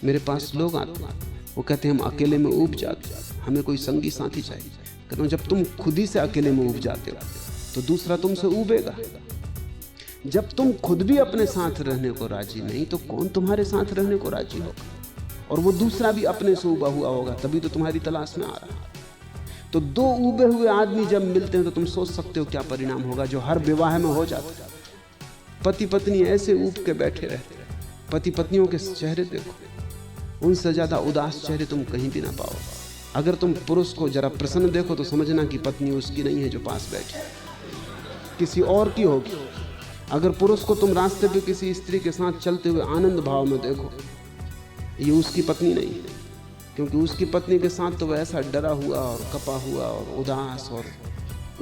मेरे पास लोग आते हैं, वो कहते हैं हम अकेले में ऊब जाते हैं, हमें कोई संगी साथी चाहिए। कहता हूँ जब तुम खुद ही से अकेले में ऊब जाते हो तो दूसरा तुमसे ऊबेगा। जब तुम खुद भी अपने साथ रहने को राजी नहीं तो कौन तुम्हारे साथ रहने को राजी होगा? और वो दूसरा भी अपने से ऊबा हुआ होगा, तभी तो तुम्हारी तलाश में आ रहा है। तो दो ऊबे हुए आदमी जब मिलते हैं तो तुम सोच सकते हो क्या परिणाम होगा, जो हर विवाह में हो जाता है। पति पत्नी ऐसे ऊब के बैठे रहते हैं। पति पत्नियों के चेहरे देखो, उनसे ज्यादा उदास चेहरे तुम कहीं भी ना पाओ। अगर तुम पुरुष को जरा प्रसन्न देखो तो समझना कि पत्नी उसकी नहीं है जो पास बैठी, किसी और की होगी। अगर पुरुष को तुम रास्ते पे किसी स्त्री के साथ चलते हुए आनंद भाव में देखो, ये उसकी पत्नी नहीं है, क्योंकि उसकी पत्नी के साथ तो वह ऐसा डरा हुआ और कपा हुआ और उदास और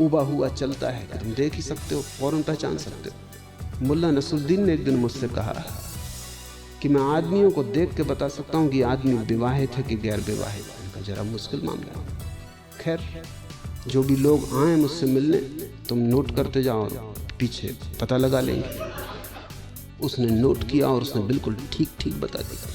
उबा हुआ चलता है कि तुम देख ही सकते हो, फौरन पहचान सकते हो। मुल्ला नसरुद्दीन ने एक दिन मुझसे कहा कि मैं आदमियों को देख के बता सकता हूँ कि आदमी विवाहित है कि गैर विवाहित है। इनका जरा मुश्किल मामला है। खैर, जो भी लोग आए मुझसे मिलने, तुम नोट करते जाओ, पीछे पता लगा लेंगे। उसने नोट किया और उसने बिल्कुल ठीक ठीक बता दिया।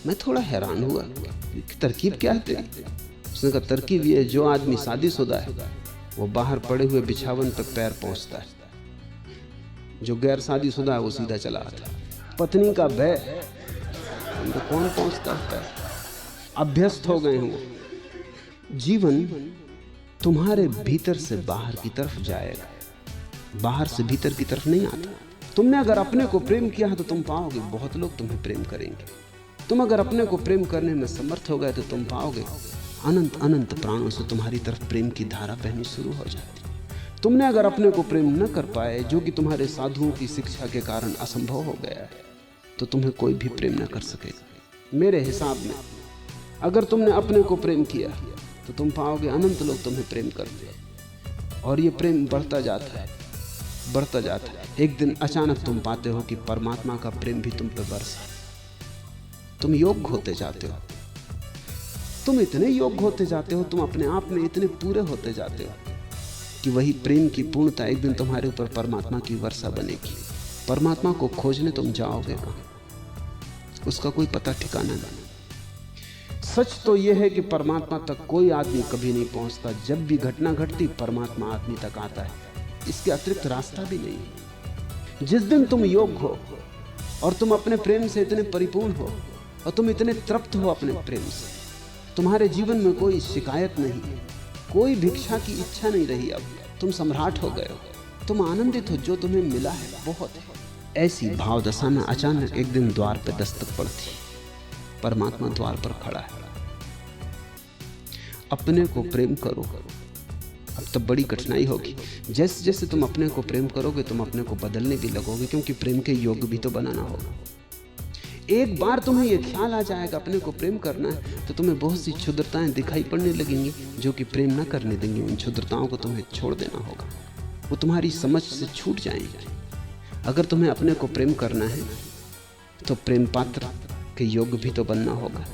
मैं थोड़ा हैरान हुआ कि तरकीब क्या है तेरी? उसने कहा तरकीब ये, जो आदमी शादीशुदा है वो बाहर पड़े हुए बिछावन पर पैर पहुंचता है, जो गैर शादीशुदा है वो सीधा चला आता है। पत्नी का भय तो कौन पहुंचता है? अभ्यस्त हो गए हैं। जीवन तुम्हारे भीतर से बाहर की तरफ जाएगा, बाहर से भीतर की तरफ नहीं आता। तुमने अगर अपने को प्रेम किया है तो तुम पाओगे बहुत लोग तुम्हें प्रेम करेंगे। तुम अगर अपने को प्रेम करने में समर्थ हो गए तो तुम पाओगे अनंत अनंत प्राणों से तुम्हारी तरफ प्रेम की धारा बहनी शुरू हो जाती। तुमने अगर अपने को प्रेम न कर पाए, जो कि तुम्हारे साधुओं की शिक्षा के कारण असंभव हो गया है, तो तुम्हें कोई भी प्रेम न कर सकेगा। मेरे हिसाब में अगर तुमने अपने को प्रेम किया तो तुम पाओगे अनंत लोग तुम्हें प्रेम करते हैं, और ये प्रेम बढ़ता जाता है, बढ़ता जाता है। एक दिन अचानक तुम पाते हो कि परमात्मा का प्रेम भी तुम पे बरसा। तुम योग्य होते जाते हो, तुम इतने योग्य होते जाते हो, तुम अपने आप में इतने पूरे होते जाते हो कि वही प्रेम की पूर्णता एक दिन तुम्हारे ऊपर परमात्मा की वर्षा बनेगी। परमात्मा को खोजने तुम जाओगे कहाँ? उसका कोई पता ठिकाना नहीं। सच तो यह है कि परमात्मा तक कोई आदमी कभी नहीं पहुंचता। जब भी घटना घटती परमात्मा आदमी तक आता है, इसके अतिरिक्त रास्ता भी नहीं है। जिस दिन तुम योग्य हो और तुम अपने प्रेम से इतने परिपूर्ण हो और तुम इतने तृप्त हो अपने प्रेम से, तुम्हारे जीवन में कोई शिकायत नहीं, कोई भिक्षा की इच्छा नहीं रही। अब तुम सम्राट हो गए हो, तुम आनंदित हो, जो तुम्हें मिला है बहुत है। ऐसी भाव दशा में अचानक एक दिन द्वार पर दस्तक पड़ती, परमात्मा द्वार पर खड़ा है। अपने को प्रेम करो। अब तो बड़ी कठिनाई होगी। जैसे जैसे तुम अपने को प्रेम करोगे तुम अपने को बदलने भी लगोगे, क्योंकि प्रेम के योग्य भी तो बनाना होगा। एक बार तुम्हें यह ख्याल आ जाएगा अपने को प्रेम करना है तो तुम्हें बहुत सी क्षुद्रताएं दिखाई पड़ने लगेंगी जो कि प्रेम न करने देंगी। उन क्षुद्रताओं को तुम्हें छोड़ देना होगा, वो तुम्हारी समझ से छूट जाएंगी। अगर तुम्हें अपने को प्रेम करना है तो प्रेम पात्र के योग्य भी तो बनना होगा।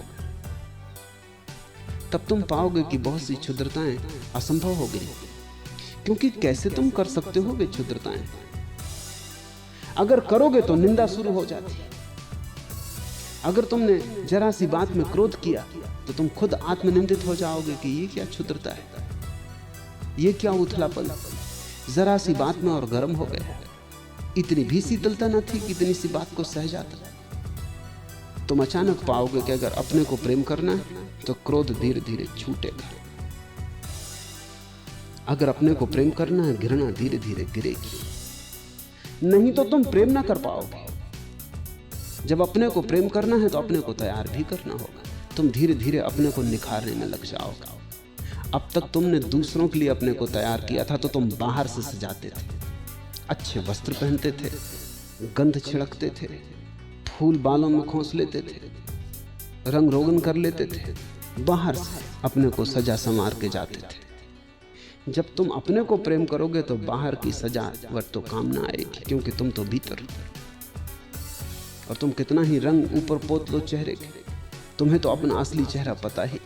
तब तुम पाओगे कि बहुत सी क्षुद्रताएं असंभव हो गई, क्योंकि कैसे तुम कर सकते हो वे क्षुद्रताएं? अगर करोगे तो निंदा शुरू हो जाती। अगर तुमने जरा सी बात में क्रोध किया तो तुम खुद आत्मनिंदित हो जाओगे कि ये क्या क्षुद्रता है, ये क्या उथलापन। जरा सी बात में और गर्म हो गए। इतनी भी शीतलता न थी कि इतनी सी बात को सह जाता। तुम अचानक पाओगे कि अगर अपने को प्रेम करना है तो क्रोध धीरे धीरे छूटेगा। अगर अपने को प्रेम करना है घृणा धीरे धीरे गिरेगी। नहीं तो तुम प्रेम ना कर पाओगे। जब अपने को प्रेम करना है तो अपने को तैयार भी करना होगा। तुम धीरे धीरे अपने को निखारने में लग जाओगे। अब तक तुमने दूसरों के लिए अपने को तैयार किया था तो तुम बाहर से सजाते थे, अच्छे वस्त्र पहनते थे, गंध छिड़कते थे, फूल बालों में खोस लेते थे, रंग रोगन कर लेते थे, बाहर से अपने को सजा संवार के जाते थे। जब तुम अपने को प्रेम करोगे तो बाहर की सजावट तो काम ना आएगी, क्योंकि तुम तो भीतर हो। और तुम कितना ही रंग ऊपर पोत लो चेहरे के, तुम्हें तो अपना असली चेहरा पता ही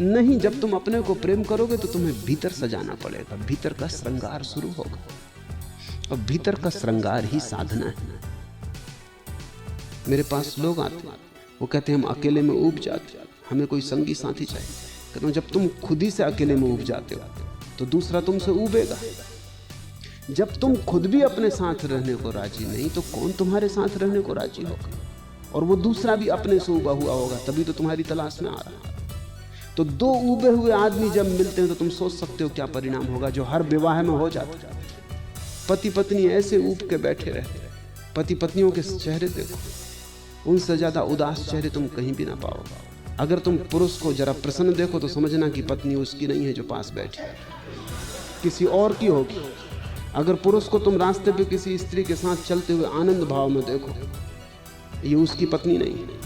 नहीं। जब तुम अपने को प्रेम करोगे तो तुम्हें भीतर सजाना पड़ेगा, भीतर का श्रृंगार शुरू होगा, और भीतर का श्रृंगार ही साधना है। मेरे पास लोग आते हैं, वो कहते हैं हम अकेले में ऊब जाते, हमें कोई संगी साथी चाहिए। कहता हूँ जब तुम खुद ही से अकेले में ऊब जाते हो तो दूसरा तुमसे ऊबेगा। जब तुम खुद भी अपने साथ रहने को राजी नहीं तो कौन तुम्हारे साथ रहने को राजी होगा? और वो दूसरा भी अपने से ऊबा हुआ होगा, तभी तो तुम्हारी तलाश में आ रहा है। तो दो ऊबे हुए आदमी जब मिलते हैं तो तुम सोच सकते हो क्या परिणाम होगा, जो हर विवाह में हो जाता है। पति पत्नी ऐसे ऊब के बैठे रहते, पति पत्नियों के चेहरे देखो, उनसे ज्यादा उदास चेहरे तुम कहीं भी ना पाओगे। अगर तुम पुरुष को जरा प्रसन्न देखो तो समझना कि पत्नी उसकी नहीं है जो पास बैठी, किसी और की होगी। अगर पुरुष को तुम रास्ते पे किसी स्त्री के साथ चलते हुए आनंद भाव में देखो, ये उसकी पत्नी नहीं है,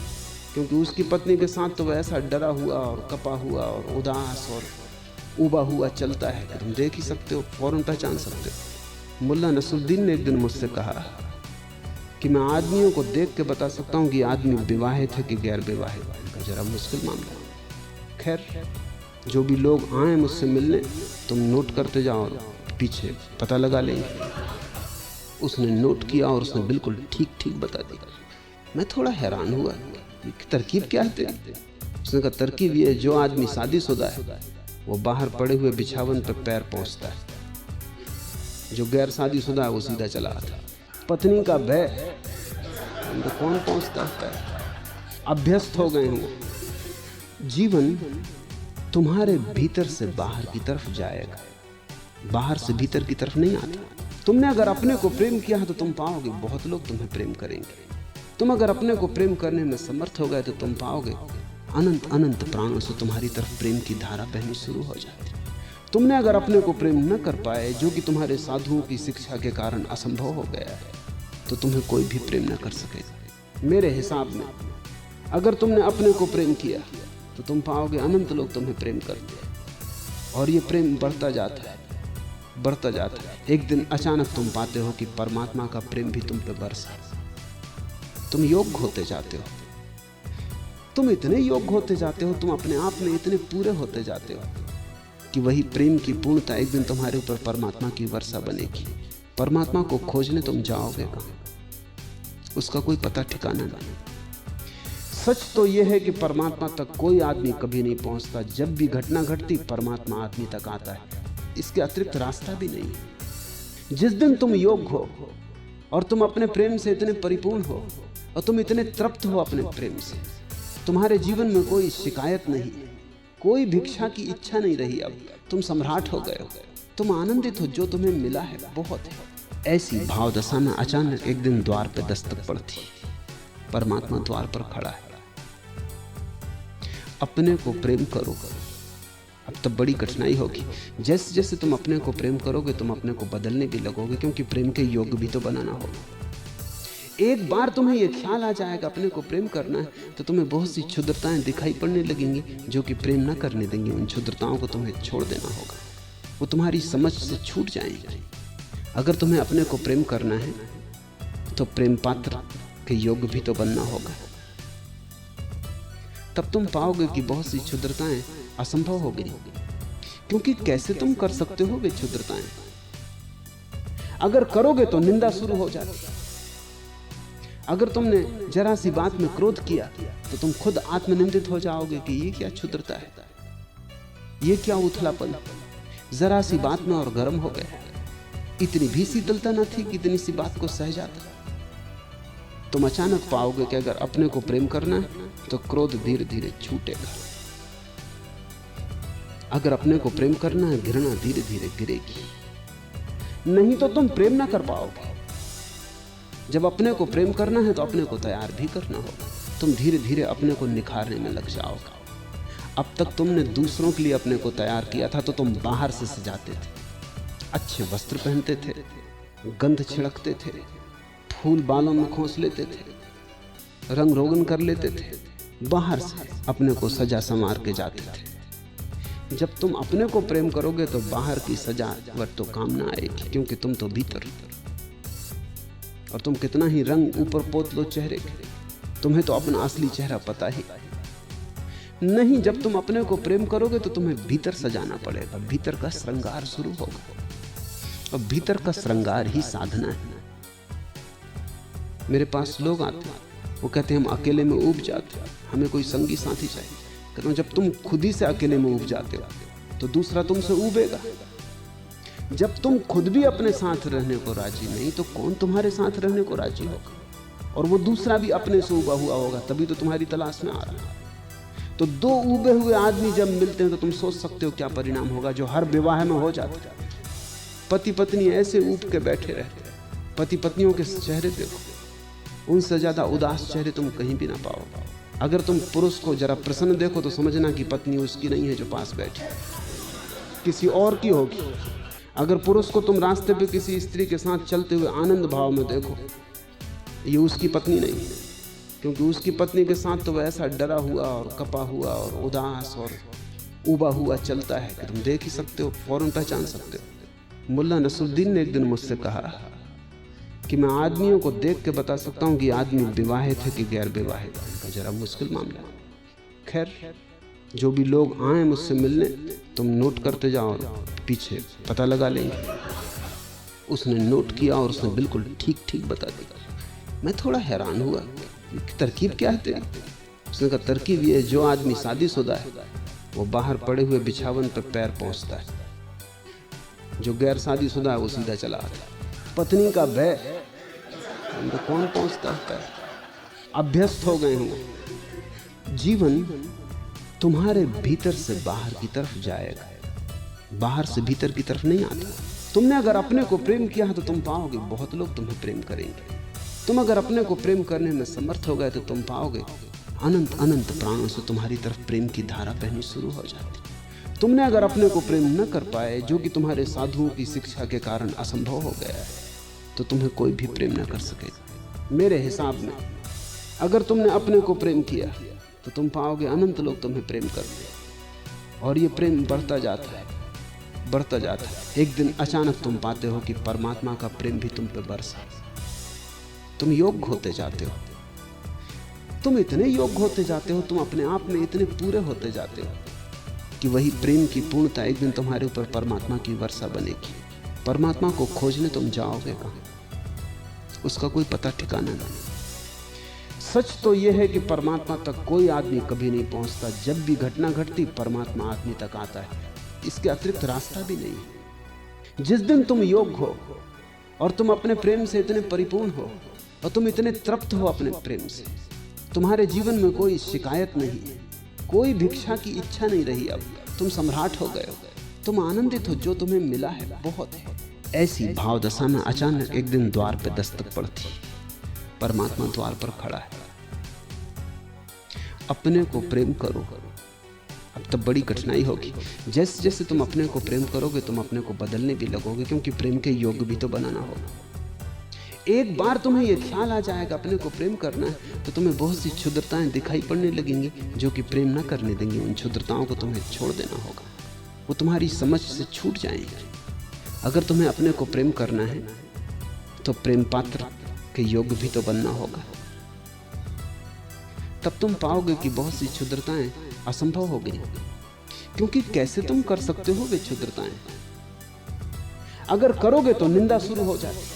क्योंकि उसकी पत्नी के साथ तो वह ऐसा डरा हुआ और कपा हुआ और उदास और उबा हुआ चलता है कि तुम देख ही सकते हो, फौरन पहचान सकते हो। मुल्ला नसरुद्दीन ने एक दिन मुझसे कहा कि मैं आदमियों को देख के बता सकता हूँ कि आदमी विवाहित है कि गैर विवाहित है। जरा मुश्किल मामला। खैर, जो भी लोग आए मुझसे मिलने तुम नोट करते जाओ, पीछे पता लगा लेंगे। उसने नोट किया और उसने बिल्कुल ठीक ठीक बता दिया। मैं थोड़ा हैरान हुआ, तरकीब क्या है? उसने कहा तरकीब ये, जो आदमी शादीशुदा है वो बाहर पड़े हुए बिछावन पर पैर पहुंचता है, जो गैर शादीशुदा है वो सीधा चला आता। पत्नी का भय तो कौन पहुंचता है? अभ्यस्त हो गए हो। जीवन तुम्हारे भीतर से बाहर की तरफ जाएगा, बाहर से भीतर की तरफ नहीं आता। तुमने अगर अपने को प्रेम किया है तो तुम पाओगे बहुत लोग तुम्हें प्रेम करेंगे। तुम अगर अपने को प्रेम करने में समर्थ हो गए तो तुम पाओगे अनंत अनंत प्राणों से तुम्हारी तरफ प्रेम की धारा बहनी शुरू हो जाती। तुमने अगर अपने को प्रेम न कर पाए, जो कि तुम्हारे साधुओं की शिक्षा के कारण असंभव हो गया है, तो तुम्हें कोई भी प्रेम न कर सकेगा। मेरे हिसाब में अगर तुमने अपने को प्रेम किया तो तुम पाओगे अनंत लोग तुम्हें प्रेम करते हैं, और ये प्रेम बढ़ता जाता है, बढ़ता जाता है। एक दिन अचानक तुम पाते हो कि परमात्मा का प्रेम भी तुम पे बरसा। तुम योग्य होते जाते हो, तुम इतने योग्य होते जाते हो, तुम अपने आप में इतने पूरे होते जाते हो कि वही प्रेम की पूर्णता एक दिन तुम्हारे ऊपर परमात्मा की वर्षा बनेगी। परमात्मा को खोजने तुम जाओगे कहाँ? उसका कोई पता ठिकाना नहीं। सच तो यह है कि परमात्मा तक कोई आदमी कभी नहीं पहुंचता। जब भी घटना घटती परमात्मा आदमी तक आता है, इसके अतिरिक्त रास्ता भी नहीं है। जिस दिन तुम योग्य हो और तुम अपने प्रेम से इतने परिपूर्ण हो और तुम इतने तृप्त हो अपने प्रेम से, तुम्हारे जीवन में कोई शिकायत नहीं, कोई भिक्षा की इच्छा नहीं रही। अब तुम सम्राट हो गए हो, तुम आनंदित हो, जो तुम्हें मिला है बहुत है। ऐसी भाव दशा में अचानक एक दिन द्वार पर दस्तक पड़ती, परमात्मा द्वार पर खड़ा है। अपने को प्रेम करो। अब तब बड़ी कठिनाई होगी। जैसे जैसे तुम अपने को प्रेम करोगे तुम अपने को बदलने भी लगोगे, क्योंकि प्रेम के योग्य भी तो बनाना होगा। एक बार तुम्हें यह ख्याल आ जाएगा अपने को प्रेम करना है तो तुम्हें बहुत सी क्षुद्रताएं दिखाई पड़ने लगेंगी जो कि प्रेम न करने देंगी। उन क्षुद्रताओं को तुम्हें छोड़ देना होगा, वो तुम्हारी समझ से छूट जाएंगी। अगर तुम्हें अपने को प्रेम करना है तो प्रेम पात्र के योग्य भी तो बनना होगा। तब तुम पाओगे कि बहुत सी क्षुद्रताएं असंभव हो गई, क्योंकि कैसे तुम कर सकते हो वे क्षुद्रताएं? अगर करोगे तो निंदा शुरू हो जाती। अगर तुमने जरा सी बात में क्रोध किया तो तुम खुद आत्मनिंदित हो जाओगे कि ये क्या क्षुद्रता है, ये क्या उथलापन, जरा सी बात में और गर्म हो गए। इतनी भी शीतलता न थी कि इतनी सी बात को सह जाता। तुम अचानक पाओगे कि अगर अपने को प्रेम करना है तो क्रोध धीरे धीरे छूटेगा। अगर अपने को प्रेम करना है घृणा धीरे धीरे गिरेगी। नहीं तो तुम प्रेम ना कर पाओगे। जब अपने को प्रेम करना है तो अपने को तैयार भी करना होगा। तुम धीरे धीरे अपने को निखारने में लग जाओगे। अब तक तुमने दूसरों के लिए अपने को तैयार किया था तो तुम बाहर से सजाते थे, अच्छे वस्त्र पहनते थे, गंध छिड़कते थे, फूल बालों में खोस लेते थे, रंग रोगन कर लेते थे, बाहर से अपने को सजा संवार के जाते थे। जब तुम अपने को प्रेम करोगे तो बाहर की सजावट तो काम ना आएगी, क्योंकि तुम तो भीतर। और तुम कितना ही रंग ऊपर पोत लो चेहरे के, तुम्हें तो अपना असली चेहरा पता ही नहीं। जब तुम अपने को प्रेम करोगे तो तुम्हें भीतर सजाना पड़ेगा, भीतर का श्रृंगार शुरू होगा, और भीतर का श्रृंगार ही साधना है। मेरे पास लोग आते हैं, वो कहते हैं हम अकेले में ऊब जाते हैं, हमें कोई संगी साथी चाहिए। कहता हूँ जब तुम खुद ही से अकेले में ऊब जाते हो तो दूसरा तुमसे ऊबेगा। जब तुम खुद भी अपने साथ रहने को राजी नहीं तो कौन तुम्हारे साथ रहने को राजी होगा? और वो दूसरा भी अपने से ऊबा हुआ होगा, तभी तो तुम्हारी तलाश में आ रहा है। तो दो ऊबे हुए आदमी जब मिलते हैं तो तुम सोच सकते हो क्या परिणाम होगा, जो हर विवाह में हो जाता है। पति पत्नी ऐसे ऊब के बैठे रहते हैं। पति पत्नियों के चेहरे देखो, उनसे ज्यादा उदास चेहरे तुम कहीं भी ना पाओ। अगर तुम पुरुष को जरा प्रसन्न देखो तो समझना कि पत्नी उसकी नहीं है जो पास बैठी, किसी और की होगी। अगर पुरुष को तुम रास्ते पे किसी स्त्री के साथ चलते हुए आनंद भाव में देखो, ये उसकी पत्नी नहीं है, क्योंकि उसकी पत्नी के साथ तो वह ऐसा डरा हुआ और कपा हुआ और उदास और उबा हुआ चलता है कि तुम देख ही सकते हो, फौरन पहचान सकते हो। मुल्ला नसरुद्दीन ने एक दिन मुझसे कहा कि मैं आदमियों को देख के बता सकता हूँ कि आदमी विवाहित है कि गैर विवाहित है। जरा मुश्किल मामला। खैर, जो भी लोग आए मुझसे मिलने, तुम नोट करते जाओ और पीछे पता लगा लेंगे। उसने नोट किया और उसने बिल्कुल ठीक ठीक बता दिया। मैं थोड़ा हैरान हुआ, तरकीब क्या है तेरी? उसने कहा तरकीब ये, जो आदमी शादीशुदा है वो बाहर पड़े हुए बिछावन पर पैर पहुंचता है, जो गैर शादीशुदा है वो सीधा चला आता है। पत्नी का भय, तो कौन पहुंचता है पैर? अभ्यस्त हो गए होंगे। जीवन तुम्हारे भीतर से बाहर की तरफ जाएगा, बाहर से भीतर की तरफ नहीं आता। तुमने अगर अपने को प्रेम किया है तो तुम पाओगे बहुत लोग तुम्हें प्रेम करेंगे। तुम अगर अपने को प्रेम करने में समर्थ हो गए तो तुम पाओगे अनंत अनंत प्राणों से तुम्हारी तरफ प्रेम की धारा बहनी शुरू हो जाती। तुमने अगर अपने को प्रेम न कर पाए, जो कि तुम्हारे साधुओं की शिक्षा के कारण असंभव हो गया है, तो तुम्हें कोई भी प्रेम न कर सकेगा। मेरे हिसाब में अगर तुमने अपने को प्रेम किया तो तुम पाओगे अनंत लोग तुम्हें प्रेम करते हैं, और ये प्रेम बढ़ता जाता है, बढ़ता जाता है। एक दिन अचानक तुम पाते हो कि परमात्मा का प्रेम भी तुम पे बरसा। तुम योग्य होते जाते हो, तुम इतने योग्य होते जाते हो, तुम अपने आप में इतने पूरे होते जाते हो कि वही प्रेम की पूर्णता एक दिन तुम्हारे ऊपर परमात्मा की वर्षा बनेगी। परमात्मा को खोजने तुम जाओगे कहाँ? उसका कोई पता ठिकाना नहीं। सच तो यह है कि परमात्मा तक कोई आदमी कभी नहीं पहुंचता। जब भी घटना घटती परमात्मा आदमी तक आता है, इसके अतिरिक्त रास्ता भी नहीं है। जिस दिन तुम योग्य हो और तुम अपने प्रेम से इतने परिपूर्ण हो और तुम इतने तृप्त हो अपने प्रेम से, तुम्हारे जीवन में कोई शिकायत नहीं है, कोई भिक्षा की इच्छा नहीं रही। अब तुम सम्राट हो गए हो, तुम आनंदित हो, जो तुम्हें मिला है बहुत है। ऐसी भाव दशा में अचानक एक दिन द्वार पे दस्तक पड़ती, परमात्मा द्वार पर खड़ा है। अपने को प्रेम करो। अब तब बड़ी कठिनाई होगी। जैसे जैसे तुम अपने को प्रेम करोगे तुम अपने को बदलने भी लगोगे, क्योंकि प्रेम के योग्य भी तो बनाना होगा। एक बार तुम्हें यह ख्याल आ जाएगा अपने को प्रेम करना है, तो तुम्हें बहुत सी क्षुद्रताएं दिखाई पड़ने लगेंगी जो कि प्रेम न करने देंगी। उन क्षुद्रताओं को तुम्हें छोड़ देना होगा, वो तुम्हारी समझ से छूट जाएंगी। अगर तुम्हें अपने को प्रेम करना है तो प्रेम पात्र के योग्य भी तो बनना होगा। तब तुम पाओगे कि बहुत सी क्षुद्रताएं असंभव हो गई, क्योंकि कैसे तुम कर सकते हो वे क्षुद्रताएं? अगर करोगे तो निंदा शुरू हो जाती।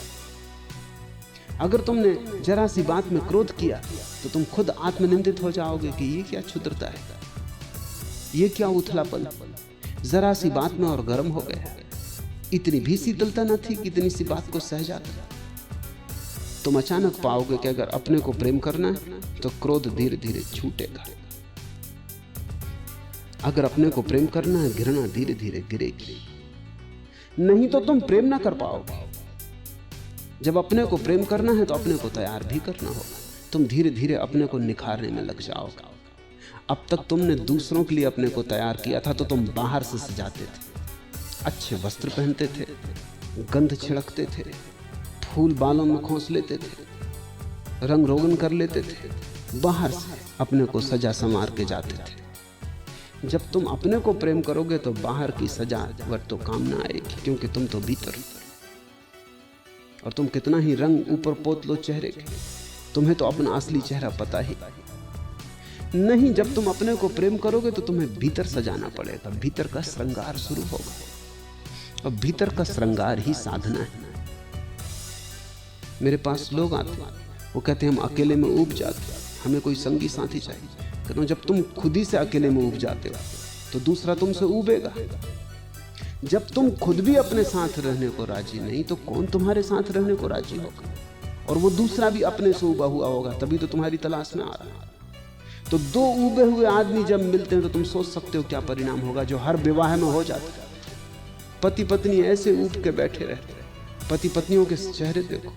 अगर तुमने जरा सी बात में क्रोध किया तो तुम खुद आत्मनिंदित हो जाओगे कि ये क्या क्षुद्रता है, ये क्या उथलापन, जरा सी बात में और गर्म हो गया। इतनी भी शीतलता न थी कि इतनी सी बात को सह जाता। तुम अचानक पाओगे कि अगर अपने को प्रेम करना है तो क्रोध धीरे धीरे छूटेगा। अगर अपने को प्रेम करना है घृणा धीरे धीरे गिरेगी। नहीं तो तुम प्रेम ना कर पाओगे। जब अपने को प्रेम करना है तो अपने को तैयार भी करना होगा। तुम धीरे धीरे अपने को निखारने में लग जाओगे। अब तक तुमने दूसरों के लिए अपने को तैयार किया था तो तुम बाहर से सजाते थे, अच्छे वस्त्र पहनते थे, गंध छिड़कते थे, फूल बालों में खोस लेते थे, रंग रोगन कर लेते थे, बाहर से अपने को सजा संवार के जाते थे। जब तुम अपने को प्रेम करोगे तो बाहर की सजावट तो काम ना आएगी, क्योंकि तुम तो भीतर हो। और तुम कितना ही रंग ऊपर पोत लो चेहरे के, तुम्हें तो अपना असली चेहरा पता ही नहीं। जब तुम अपने को प्रेम करोगे तो तुम्हें भीतर सजाना पड़ेगा, भीतर का श्रृंगार शुरू होगा। और भीतर का श्रृंगार ही साधना है। मेरे पास लोग आते हैं, वो कहते हैं हम अकेले में ऊब जाते हैं, हमें कोई संगी साथी चाहिए। कहता हूँ जब तुम खुद ही से अकेले में ऊब जाते हो तो दूसरा तुमसे ऊबेगा। जब तुम खुद भी अपने साथ रहने को राजी नहीं तो कौन तुम्हारे साथ रहने को राजी होगा? और वो दूसरा भी अपने से ऊबा हुआ होगा, तभी तो तुम्हारी तलाश में आ रहा है। तो दो ऊबे हुए आदमी जब मिलते हैं तो तुम सोच सकते हो क्या परिणाम होगा, जो हर विवाह में हो जाता है। पति पत्नी ऐसे ऊब के बैठे रहते हैं। पति पत्नियों के चेहरे देखो,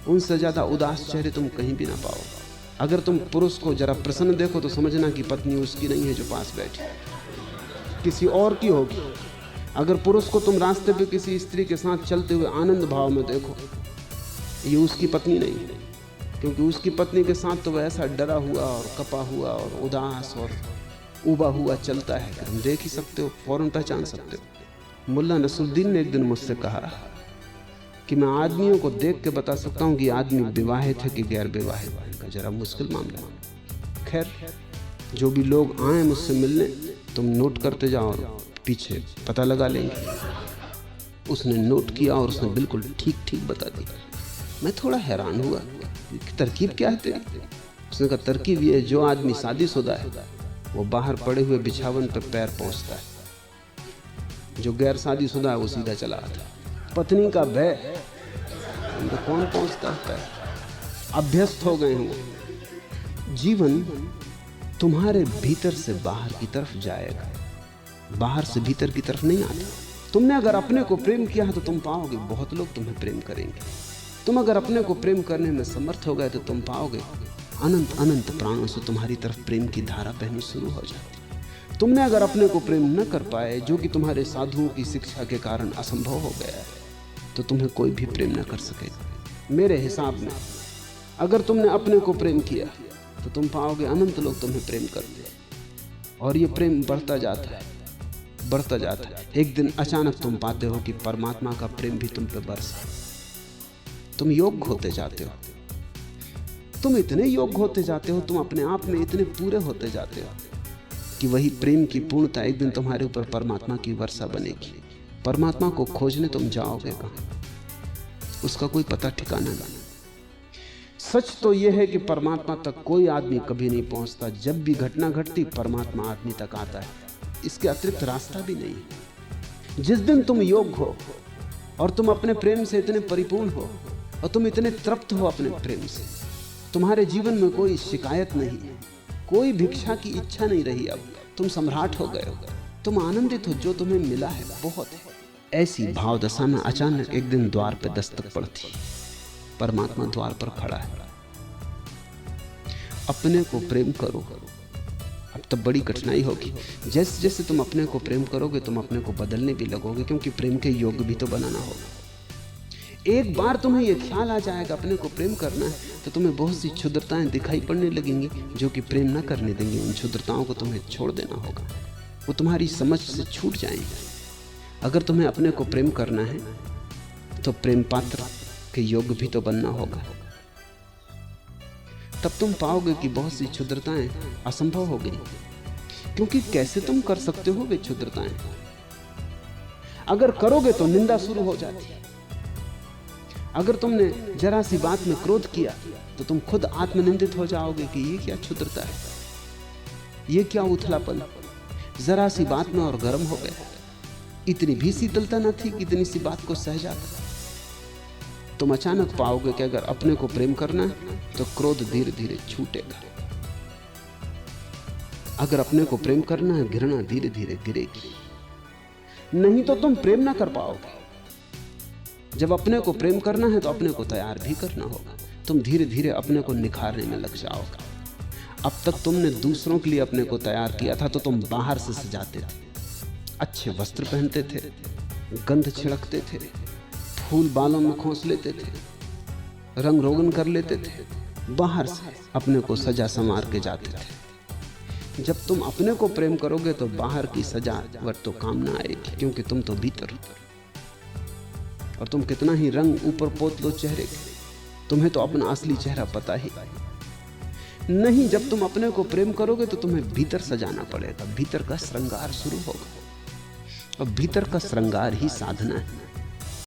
उनसे ज्यादा उदास चेहरे तुम कहीं भी ना पाओ। अगर तुम पुरुष को जरा प्रसन्न देखो तो समझना कि पत्नी उसकी नहीं है जो पास बैठी, किसी और की होगी। अगर पुरुष को तुम रास्ते पे किसी स्त्री के साथ चलते हुए आनंद भाव में देखो, ये उसकी पत्नी नहीं है, क्योंकि उसकी पत्नी के साथ तो वह ऐसा डरा हुआ और कपा हुआ और उदास और उबा हुआ चलता है कि तुम देख ही सकते हो, फौरन पहचान सकते हो। मुल्ला नसरुद्दीन ने एक दिन मुझसे कहा कि मैं आदमियों को देख के बता सकता हूँ कि आदमी विवाहित है कि गैर विवाहित है। का जरा मुश्किल मामला है। खैर, जो भी लोग आए मुझसे मिलने, तुम नोट करते जाओ और पीछे पता लगा लेंगे। उसने नोट किया और उसने बिल्कुल ठीक ठीक बता दिया। मैं थोड़ा हैरान हुआ कि तरकीब क्या है तेरी? उसने कहा तरकीब ये, जो आदमी शादीशुदा है वो बाहर पड़े हुए बिछावन पर पैर पहुंचता है, जो गैर शादीशुदा है वो सीधा चला आता है। पत्नी का भय, तो कौन पहुंचता है पैर? अभ्यस्त हो गए हैं। जीवन तुम्हारे भीतर से बाहर की तरफ जाएगा, बाहर से भीतर की तरफ नहीं आता। तुमने अगर अपने को प्रेम किया है तो तुम पाओगे बहुत लोग तुम्हें प्रेम करेंगे। तुम अगर अपने को प्रेम करने में समर्थ हो गए तो तुम पाओगे अनंत अनंत प्राणों से तुम्हारी तरफ प्रेम की धारा बहनी शुरू हो जाती। तुमने अगर अपने को प्रेम न कर पाए, जो कि तुम्हारे साधुओं की शिक्षा के कारण असंभव हो गया है, तो तुम्हें कोई भी प्रेम न कर सकेगा। मेरे हिसाब में अगर तुमने अपने को प्रेम किया तो तुम पाओगे अनंत लोग तुम्हें प्रेम करते हैं, और ये प्रेम बढ़ता जाता है, बढ़ता जाता है। एक दिन अचानक तुम पाते हो कि परमात्मा का प्रेम भी तुम पे बरसा। तुम योग्य होते जाते हो, तुम इतने योग्य होते जाते हो, तुम अपने आप में इतने पूरे होते जाते हो कि वही प्रेम की पूर्णता एक दिन तुम्हारे ऊपर परमात्मा की वर्षा बनेगी। परमात्मा को खोजने तुम जाओगे कहाँ? उसका कोई पता ठिकाना नहीं। सच तो यह है कि परमात्मा तक कोई आदमी कभी नहीं पहुंचता। जब भी घटना घटती परमात्मा आदमी तक आता है, इसके अतिरिक्त रास्ता भी नहीं है। जिस दिन तुम योग्य हो और तुम अपने प्रेम से इतने परिपूर्ण हो और तुम इतने तृप्त हो अपने प्रेम से, तुम्हारे जीवन में कोई शिकायत नहीं है, कोई भिक्षा की इच्छा नहीं रही। अब तुम सम्राट हो गए हो, तुम आनंदित हो, जो तुम्हें मिला है बहुत है। ऐसी भाव दशा में अचानक एक दिन द्वार पर दस्तक पड़ती। परमात्मा द्वार पर खड़ा है। अपने को प्रेम करो। अब तब बड़ी कठिनाई होगी। जैसे जैसे तुम अपने को प्रेम करोगे तुम अपने को बदलने भी लगोगे, क्योंकि प्रेम के योग्य भी तो बनाना होगा। एक बार तुम्हें यह ख्याल आ जाएगा अपने को प्रेम करना है तो तुम्हें बहुत सी क्षुद्रताएं दिखाई पड़ने लगेंगी जो कि प्रेम न करने देंगी। उन क्षुद्रताओं को तुम्हें छोड़ देना होगा, वो तुम्हारी समझ से छूट जाएंगी। अगर तुम्हें अपने को प्रेम करना है तो प्रेम पात्र के योग्य भी तो बनना होगा। तब तुम पाओगे कि बहुत सी क्षुद्रताएं असंभव हो गई, क्योंकि कैसे तुम कर सकते हो वे क्षुद्रताएं? अगर करोगे तो निंदा शुरू हो जाती है। अगर तुमने जरा सी बात में क्रोध किया तो तुम खुद आत्मनिंदित हो जाओगे कि ये क्या क्षुद्रता है, ये क्या उथलापन। जरा सी बात में और गर्म हो गया। इतनी भी शीतलता न थी कि इतनी सी बात को सह जाता। तुम अचानक पाओगे कि अगर अपने को प्रेम करना है तो क्रोध धीरे धीरे छूटेगा। अगर अपने को प्रेम करना है घृणा धीरे धीरे गिरेगी। नहीं तो तुम प्रेम ना कर पाओगे। जब अपने को प्रेम करना है तो अपने को तैयार भी करना होगा। तुम धीरे धीरे अपने को निखारने में लग जाओगे। अब तक तुमने दूसरों के लिए अपने को तैयार किया था तो तुम बाहर से सजाते थे, अच्छे वस्त्र पहनते थे, गंध छिड़कते थे, फूल बालों में खोस लेते थे, रंग रोगन कर लेते थे, बाहर से अपने को सजा संवार के जाते थे। जब तुम अपने को प्रेम करोगे तो बाहर की सजावट तो काम ना आएगी, क्योंकि तुम तो भीतर हो। और तुम कितना ही रंग ऊपर पोत लो चेहरे के, तुम्हें तो अपना असली चेहरा पता ही नहीं। जब तुम अपने को प्रेम करोगे तो तुम्हें भीतर सजाना पड़ेगा, भीतर का श्रृंगार शुरू होगा। और भीतर का श्रृंगार ही साधना है।